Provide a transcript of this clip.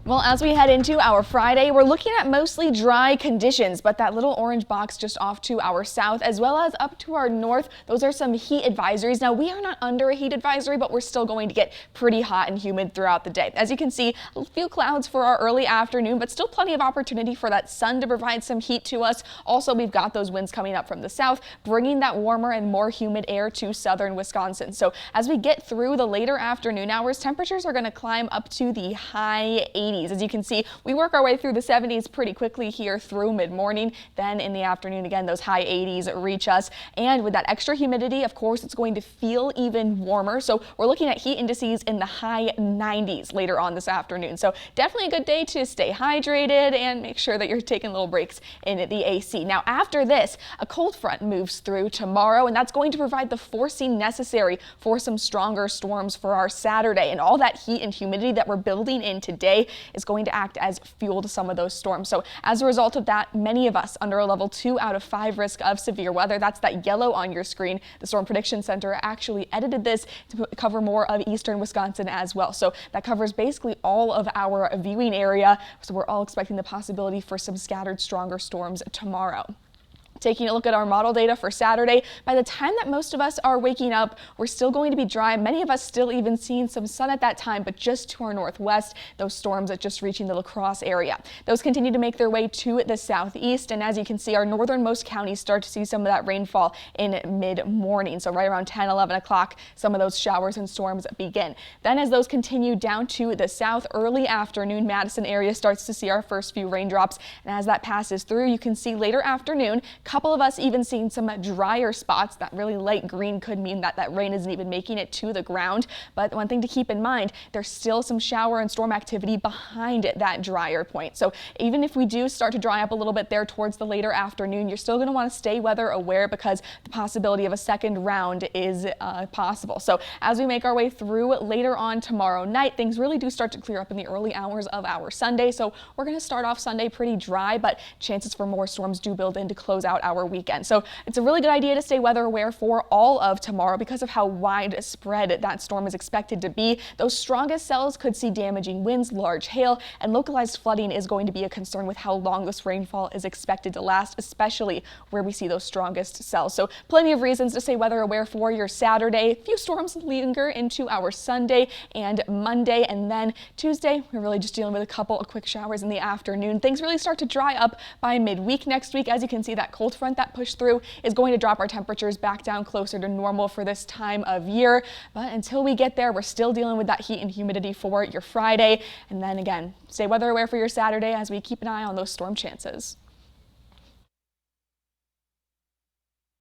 Well, as we head into our Friday, we're looking at mostly dry conditions, but that little orange box just off to our south as well as up to our north, those are some heat advisories. Now, we are not under a heat advisory, but we're still going to get pretty hot and humid throughout the day. As you can see, a few clouds for our early afternoon, but still plenty of opportunity for that sun to provide some heat to us. Also, we've got those winds coming up from the south, bringing that warmer and more humid air to southern Wisconsin. So as we get through the later afternoon hours, temperatures are going to climb up to the high 80s. As you can see, we work our way through the 70s pretty quickly here through mid-morning. Then in the afternoon, again, those high 80s reach us. And with that extra humidity, of course, it's going to feel even warmer. So we're looking at heat indices in the high 90s later on this afternoon. So definitely a good day to stay hydrated and make sure that you're taking little breaks in the AC. Now, after this, a cold front moves through tomorrow, and that's going to provide the forcing necessary for some stronger storms for our Saturday. And all that heat and humidity that we're building in today is going to act as fuel to some of those storms. So as a result of that, many of us under a level 2 out of 5 risk of severe weather. That's that yellow on your screen. The Storm Prediction Center actually edited this to cover more of eastern Wisconsin as well. So that covers basically all of our viewing area. So we're all expecting the possibility for some scattered stronger storms tomorrow. Taking a look at our model data for Saturday, by the time that most of us are waking up, we're still going to be dry. Many of us still even seeing some sun at that time, but just to our northwest, those storms are just reaching the La Crosse area. Those continue to make their way to the southeast, and as you can see, our northernmost counties start to see some of that rainfall in mid-morning. So right around 10, 11 o'clock, some of those showers and storms begin. Then as those continue down to the south, early afternoon, Madison area starts to see our first few raindrops, and as that passes through, you can see later afternoon, couple of us even seeing some drier spots. That really light green could mean that that rain isn't even making it to the ground. But one thing to keep in mind, there's still some shower and storm activity behind that drier point. So even if we do start to dry up a little bit there towards the later afternoon, you're still going to want to stay weather aware because the possibility of a second round is possible. So as we make our way through later on tomorrow night, things really do start to clear up in the early hours of our Sunday. So we're going to start off Sunday pretty dry, but chances for more storms do build in to close out our weekend. So it's a really good idea to stay weather aware for all of tomorrow because of how widespread that storm is expected to be. Those strongest cells could see damaging winds, large hail, and localized flooding is going to be a concern with how long this rainfall is expected to last, especially where we see those strongest cells. So plenty of reasons to stay weather aware for your Saturday. A few storms linger into our Sunday and Monday, and then Tuesday, we're really just dealing with a couple of quick showers in the afternoon. Things really start to dry up by midweek next week. As you can see, that cold front that pushed through is going to drop our temperatures back down closer to normal for this time of year. But until we get there, we're still dealing with that heat and humidity for your Friday. And then again, stay weather aware for your Saturday as we keep an eye on those storm chances.